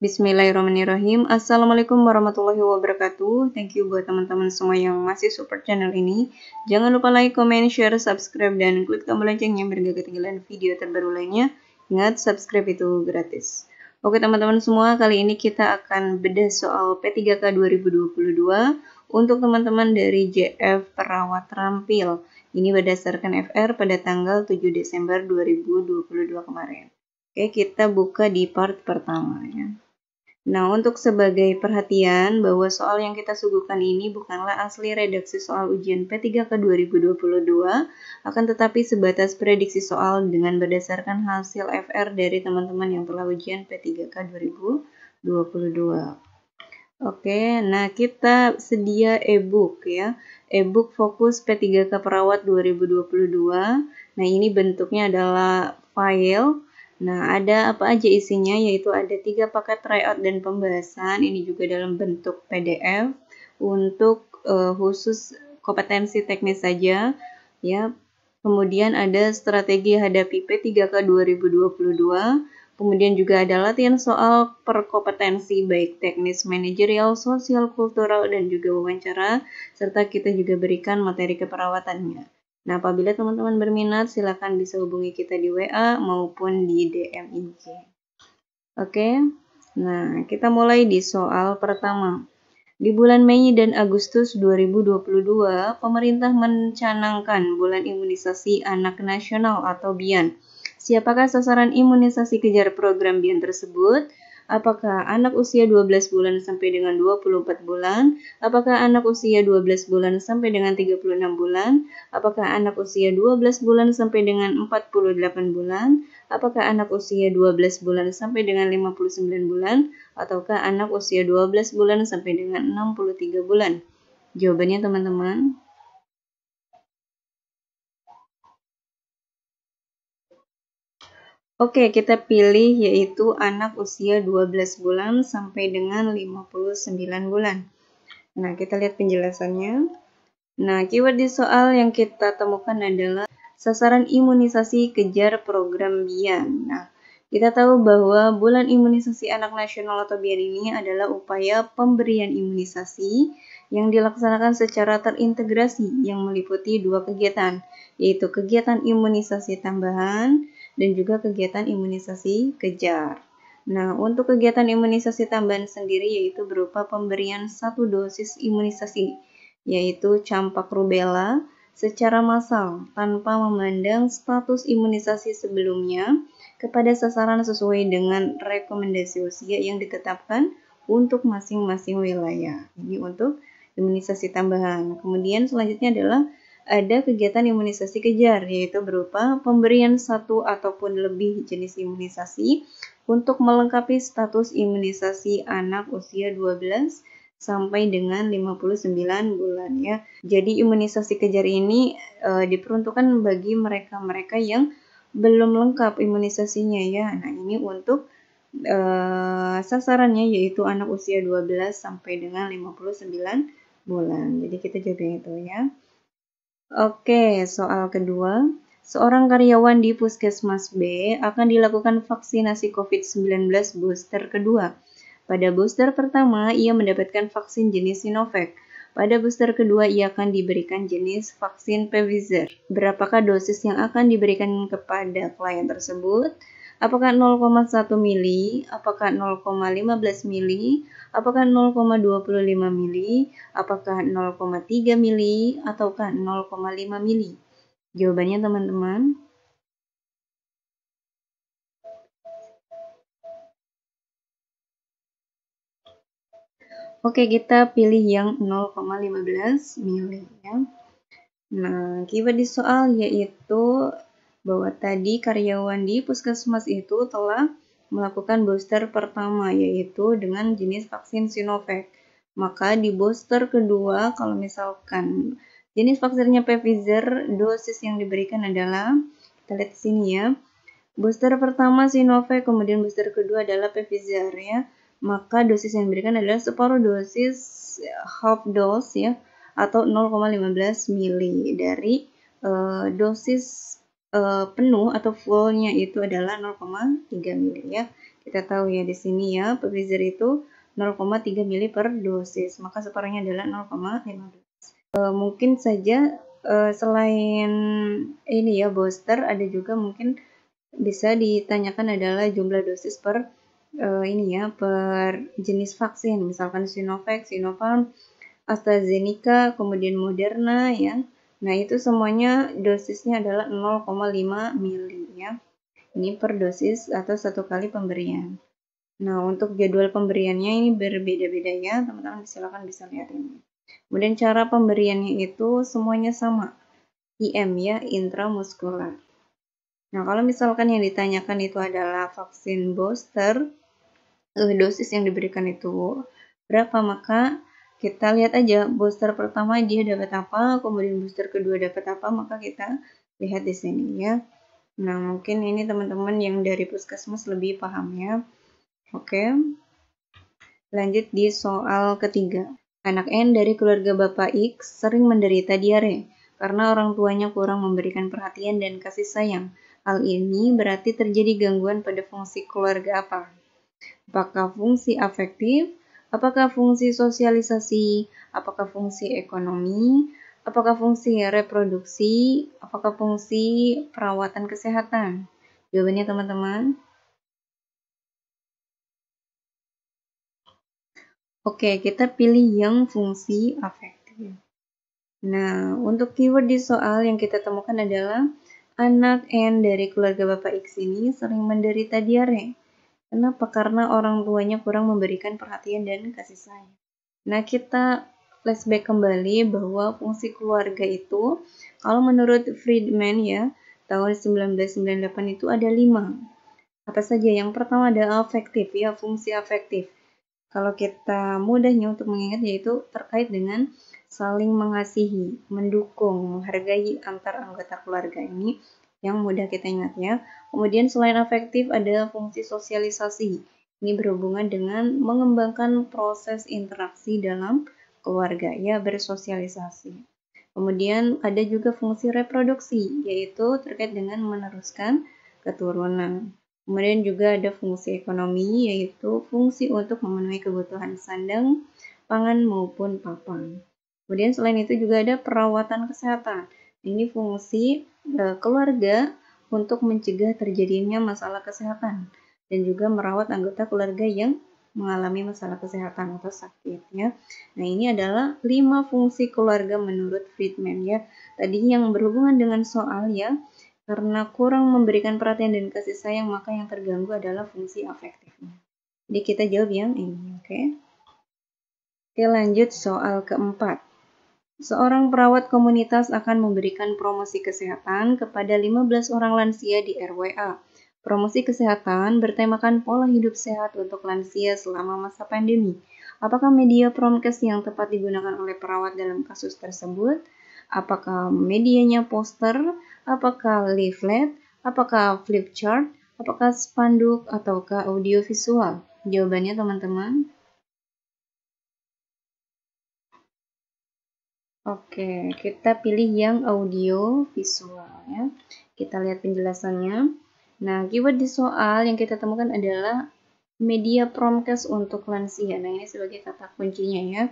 Bismillahirrahmanirrahim. Assalamualaikum warahmatullahi wabarakatuh. Thank you buat teman-teman semua yang masih support channel ini. Jangan lupa like, comment, share, subscribe, dan klik tombol loncengnya biar gak ketinggalan video terbaru lainnya. Ingat, subscribe itu gratis. Oke teman-teman semua, kali ini kita akan bedah soal P3K 2022 untuk teman-teman dari JF Perawat Terampil. Ini berdasarkan FR pada tanggal 7 Desember 2022 kemarin. Oke, kita buka di part pertama ya. Nah, untuk sebagai perhatian bahwa soal yang kita suguhkan ini bukanlah asli redaksi soal ujian P3K 2022, akan tetapi sebatas prediksi soal dengan berdasarkan hasil FR dari teman-teman yang telah ujian P3K 2022. Oke, nah kita sedia e-book ya. E-book fokus P3K Perawat 2022. Nah, ini bentuknya adalah file. Nah, ada apa aja isinya, yaitu ada 3 paket tryout dan pembahasan, ini juga dalam bentuk PDF, untuk khusus kompetensi teknis saja, ya. Kemudian ada strategi hadapi P3K 2022, kemudian juga ada latihan soal per kompetensi baik teknis, manajerial, sosial, kultural, dan juga wawancara, serta kita juga berikan materi keperawatannya. Nah, apabila teman-teman berminat, silakan bisa hubungi kita di WA maupun di DM IG. Oke, nah kita mulai di soal pertama. Di bulan Mei dan Agustus 2022, pemerintah mencanangkan bulan imunisasi anak nasional atau BIAN. Siapakah sasaran imunisasi kejar program BIAN tersebut? Apakah anak usia 12 bulan sampai dengan 24 bulan? Apakah anak usia 12 bulan sampai dengan 36 bulan? Apakah anak usia 12 bulan sampai dengan 48 bulan? Apakah anak usia 12 bulan sampai dengan 59 bulan? Ataukah anak usia 12 bulan sampai dengan 63 bulan? Jawabannya teman-teman. Oke, kita pilih yaitu anak usia 12 bulan sampai dengan 59 bulan. Nah, kita lihat penjelasannya. Nah, keyword di soal yang kita temukan adalah sasaran imunisasi kejar program BIAN. Nah, kita tahu bahwa bulan imunisasi anak nasional atau BIAN ini adalah upaya pemberian imunisasi yang dilaksanakan secara terintegrasi yang meliputi 2 kegiatan, yaitu kegiatan imunisasi tambahan dan juga kegiatan imunisasi kejar. Nah, untuk kegiatan imunisasi tambahan sendiri yaitu berupa pemberian 1 dosis imunisasi, yaitu campak rubella secara massal tanpa memandang status imunisasi sebelumnya kepada sasaran sesuai dengan rekomendasi usia yang ditetapkan untuk masing-masing wilayah. Ini untuk imunisasi tambahan. Kemudian selanjutnya adalah ada kegiatan imunisasi kejar, yaitu berupa pemberian 1 ataupun lebih jenis imunisasi untuk melengkapi status imunisasi anak usia 12 sampai dengan 59 bulan ya. Jadi imunisasi kejar ini diperuntukkan bagi mereka-mereka yang belum lengkap imunisasinya ya. Nah, ini untuk sasarannya yaitu anak usia 12 sampai dengan 59 bulan. Jadi kita jawab yang itu ya. Oke, soal kedua. Seorang karyawan di Puskesmas B akan dilakukan vaksinasi COVID-19 booster kedua. Pada booster pertama, ia mendapatkan vaksin jenis Sinovac. Pada booster kedua, ia akan diberikan jenis vaksin Pfizer. Berapakah dosis yang akan diberikan kepada klien tersebut? Apakah 0,1 mili? Apakah 0,15 mili? Apakah 0,25 mili? Apakah 0,3 mili? Ataukah 0,5 mili? Jawabannya teman-teman. Oke, kita pilih yang 0,15 mili ya. Nah, keyword di soal yaitu bahwa tadi karyawan di puskesmas itu telah melakukan booster pertama yaitu dengan jenis vaksin Sinovac. Maka di booster kedua kalau misalkan jenis vaksinnya Pfizer, dosis yang diberikan adalah, kita lihat di sini ya. Booster pertama Sinovac, kemudian booster kedua adalah Pfizer ya. Maka dosis yang diberikan adalah separuh dosis, half dose ya, atau 0,15 mili dari dosis penuh atau fullnya itu adalah 0,3 mili ya. Kita tahu ya di sini ya, Pfizer itu 0,3 mili per dosis, maka separuhnya adalah 0,15. Mungkin saja selain ini ya booster, ada juga mungkin bisa ditanyakan adalah jumlah dosis per ini ya per jenis vaksin, misalkan Sinovac, Sinopharm, AstraZeneca, kemudian Moderna ya. Nah, itu semuanya dosisnya adalah 0,5 mili ya. Ini per dosis atau satu kali pemberian. Nah, untuk jadwal pemberiannya ini berbeda-beda ya, teman-teman silakan bisa lihat ini. Kemudian cara pemberiannya itu semuanya sama, IM ya, intramuskular. Nah, kalau misalkan yang ditanyakan itu adalah vaksin booster, dosis yang diberikan itu berapa, maka kita lihat aja booster pertama dia dapat apa, kemudian booster kedua dapat apa, maka kita lihat di sini ya. Nah, mungkin ini teman-teman yang dari puskesmas lebih paham ya. Oke, lanjut di soal ketiga. Anak N dari keluarga Bapak X sering menderita diare karena orang tuanya kurang memberikan perhatian dan kasih sayang. Hal ini berarti terjadi gangguan pada fungsi keluarga apa? Apakah fungsi afektif? Apakah fungsi sosialisasi? Apakah fungsi ekonomi? Apakah fungsi reproduksi? Apakah fungsi perawatan kesehatan? Jawabannya teman-teman. Oke, kita pilih yang fungsi afektif. Nah, untuk keyword di soal yang kita temukan adalah anak N dari keluarga Bapak X ini sering menderita diare. Kenapa? Karena orang tuanya kurang memberikan perhatian dan kasih sayang. Nah, kita flashback kembali bahwa fungsi keluarga itu, kalau menurut Friedman ya, tahun 1998 itu ada 5. Apa saja? Yang pertama ada afektif ya, fungsi afektif. Kalau kita mudahnya untuk mengingat yaitu terkait dengan saling mengasihi, mendukung, menghargai antar anggota keluarga ini yang mudah kita ingat ya. Kemudian selain afektif ada fungsi sosialisasi. Ini berhubungan dengan mengembangkan proses interaksi dalam keluarga ya, bersosialisasi. Kemudian ada juga fungsi reproduksi, yaitu terkait dengan meneruskan keturunan. Kemudian juga ada fungsi ekonomi, yaitu fungsi untuk memenuhi kebutuhan sandang, pangan maupun papan. Kemudian selain itu juga ada perawatan kesehatan. Ini fungsi keluarga untuk mencegah terjadinya masalah kesehatan dan juga merawat anggota keluarga yang mengalami masalah kesehatan atau sakit ya. Nah, ini adalah 5 fungsi keluarga menurut Friedman ya. Tadi yang berhubungan dengan soal ya, karena kurang memberikan perhatian dan kasih sayang maka yang terganggu adalah fungsi afektifnya. Jadi kita jawab yang ini, oke? Oke, lanjut soal keempat. Seorang perawat komunitas akan memberikan promosi kesehatan kepada 15 orang lansia di RWA. Promosi kesehatan bertemakan pola hidup sehat untuk lansia selama masa pandemi. Apakah media promkes yang tepat digunakan oleh perawat dalam kasus tersebut? Apakah medianya poster? Apakah leaflet? Apakah flip chart? Apakah spanduk? Ataukah audio visual? Jawabannya teman-teman. Oke, kita pilih yang audio visual ya. Kita lihat penjelasannya. Nah, keyword di soal yang kita temukan adalah media promkes untuk lansia. Nah, ini sebagai kata kuncinya ya.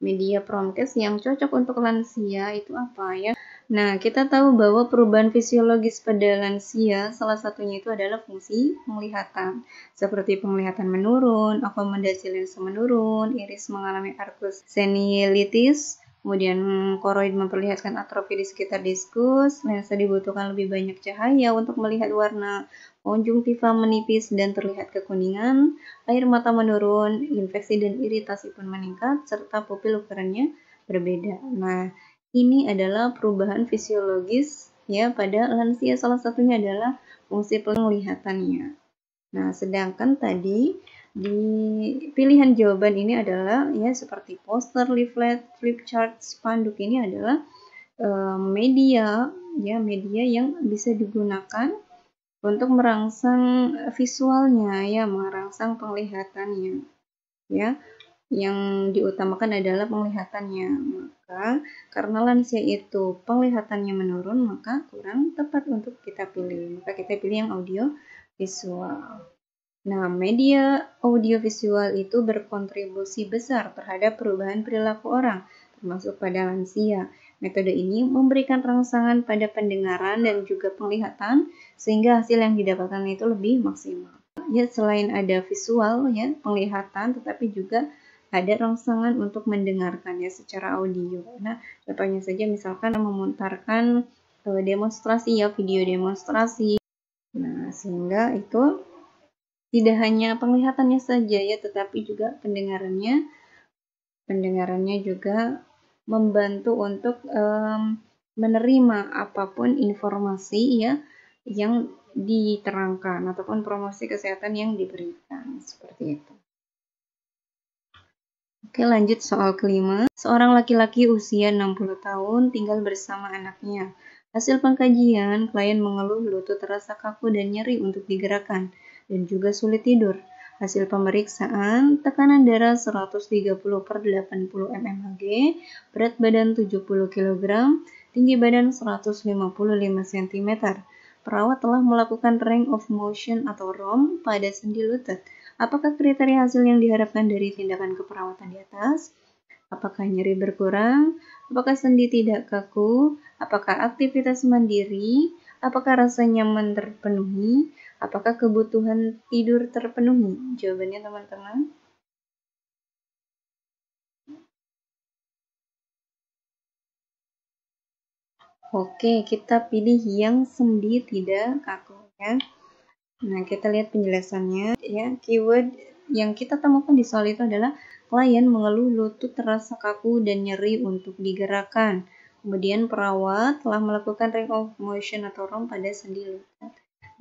Media promkes yang cocok untuk lansia itu apa ya? Nah, kita tahu bahwa perubahan fisiologis pada lansia salah satunya itu adalah fungsi penglihatan. Seperti penglihatan menurun, akomodasi lensa menurun, iris mengalami arcus senilitis, kemudian koroid memperlihatkan atrofi di sekitar diskus, lensa dibutuhkan lebih banyak cahaya untuk melihat warna, konjungtiva menipis dan terlihat kekuningan, air mata menurun, infeksi dan iritasi pun meningkat, serta pupil ukurannya berbeda. Nah, ini adalah perubahan fisiologis ya pada lansia, salah satunya adalah fungsi penglihatannya. Nah, sedangkan tadi di pilihan jawaban ini adalah ya seperti poster, leaflet, flip chart, spanduk ini adalah media ya, media yang bisa digunakan untuk merangsang visualnya ya, merangsang penglihatannya ya. Yang diutamakan adalah penglihatannya. Maka karena lansia itu penglihatannya menurun, maka kurang tepat untuk kita pilih. Maka kita pilih yang audio visual. Nah, media audiovisual itu berkontribusi besar terhadap perubahan perilaku orang, termasuk pada lansia. Metode ini memberikan rangsangan pada pendengaran dan juga penglihatan, sehingga hasil yang didapatkan itu lebih maksimal. Ya, selain ada visual, ya, penglihatan, tetapi juga ada rangsangan untuk mendengarkannya secara audio. Nah, contohnya saja misalkan memutarkan demonstrasi, ya, video demonstrasi. Nah, sehingga itu tidak hanya penglihatannya saja, ya, tetapi juga pendengarannya juga membantu untuk menerima apapun informasi, ya, yang diterangkan ataupun promosi kesehatan yang diberikan, seperti itu. Oke, lanjut soal kelima. Seorang laki-laki usia 60 tahun tinggal bersama anaknya. Hasil pengkajian, klien mengeluh lutut terasa kaku dan nyeri untuk digerakkan, dan juga sulit tidur. Hasil pemeriksaan, tekanan darah 130/80 mmHg, berat badan 70 kg, tinggi badan 155 cm. Perawat telah melakukan range of motion atau ROM pada sendi lutut. Apakah kriteria hasil yang diharapkan dari tindakan keperawatan di atas? Apakah nyeri berkurang? Apakah sendi tidak kaku? Apakah aktivitas mandiri? Apakah rasa nyaman terpenuhi? Apakah kebutuhan tidur terpenuhi? Jawabannya, teman-teman. Oke, kita pilih yang sendi tidak kaku, ya. Nah, kita lihat penjelasannya, ya. Keyword yang kita temukan di soal itu adalah klien mengeluh lutut terasa kaku dan nyeri untuk digerakkan. Kemudian perawat telah melakukan range of motion atau ROM pada sendi lutut.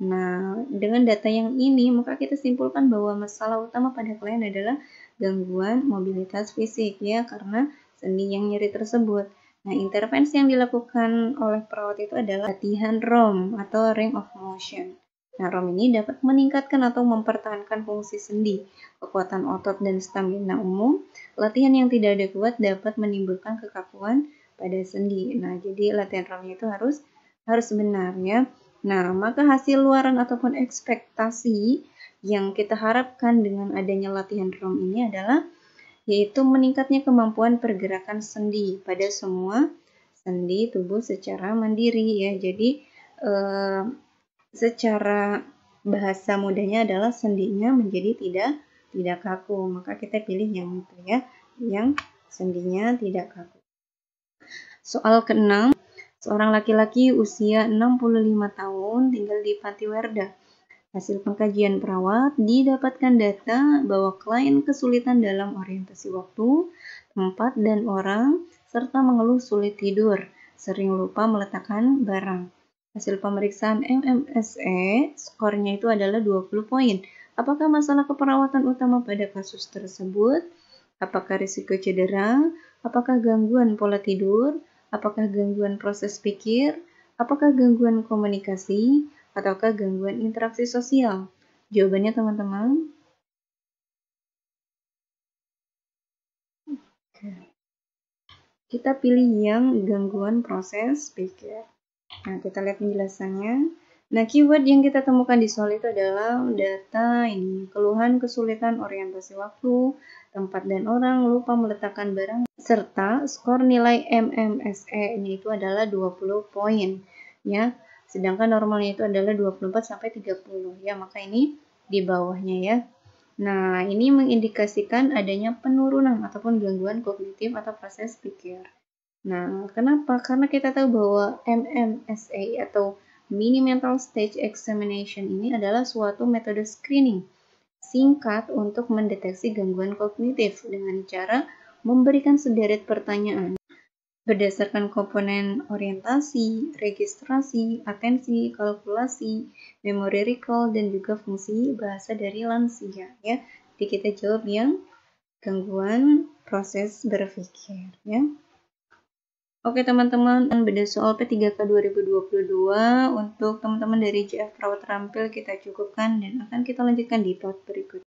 Nah, dengan data yang ini, maka kita simpulkan bahwa masalah utama pada klien adalah gangguan mobilitas fisik, ya, karena sendi yang nyeri tersebut. Nah, intervensi yang dilakukan oleh perawat itu adalah latihan ROM atau range of motion. Nah, ROM ini dapat meningkatkan atau mempertahankan fungsi sendi, kekuatan otot, dan stamina umum. Latihan yang tidak adekuat dapat menimbulkan kekakuan pada sendi. Nah, jadi latihan ROM itu harus benar, ya. Nah, maka hasil luaran ataupun ekspektasi yang kita harapkan dengan adanya latihan ROM ini adalah yaitu meningkatnya kemampuan pergerakan sendi pada semua sendi tubuh secara mandiri, ya. Jadi secara bahasa mudahnya adalah sendinya menjadi tidak kaku. Maka kita pilih yang itu, ya, yang sendinya tidak kaku. Soal ke-6. Seorang laki-laki usia 65 tahun tinggal di Patiwerda. Hasil pengkajian perawat didapatkan data bahwa klien kesulitan dalam orientasi waktu, tempat, dan orang, serta mengeluh sulit tidur, sering lupa meletakkan barang. Hasil pemeriksaan MMSE, skornya itu adalah 20 poin. Apakah masalah keperawatan utama pada kasus tersebut? Apakah risiko cedera? Apakah gangguan pola tidur? Apakah gangguan proses pikir? Apakah gangguan komunikasi? Ataukah gangguan interaksi sosial? Jawabannya, teman-teman. Kita pilih yang gangguan proses pikir. Nah, kita lihat penjelasannya. Nah, keyword yang kita temukan di soal itu adalah data ini. Keluhan kesulitan orientasi waktu, tempat, dan orang, lupa meletakkan barang, serta skor nilai MMSE ini itu adalah 20 poin, ya. Sedangkan normalnya itu adalah 24-30, ya. Maka ini di bawahnya, ya. Nah, ini mengindikasikan adanya penurunan ataupun gangguan kognitif atau proses pikir. Nah, kenapa? Karena kita tahu bahwa MMSE atau Mini Mental Stage Examination ini adalah suatu metode screening singkat untuk mendeteksi gangguan kognitif dengan cara memberikan sederet pertanyaan berdasarkan komponen orientasi, registrasi, atensi, kalkulasi, memori recall, dan juga fungsi bahasa dari lansia, ya. Jadi kita jawab yang gangguan proses berpikir, ya. Oke, teman-teman, beda soal P3K 2022 untuk teman-teman dari JF Perawat Terampil kita cukupkan dan akan kita lanjutkan di part berikutnya.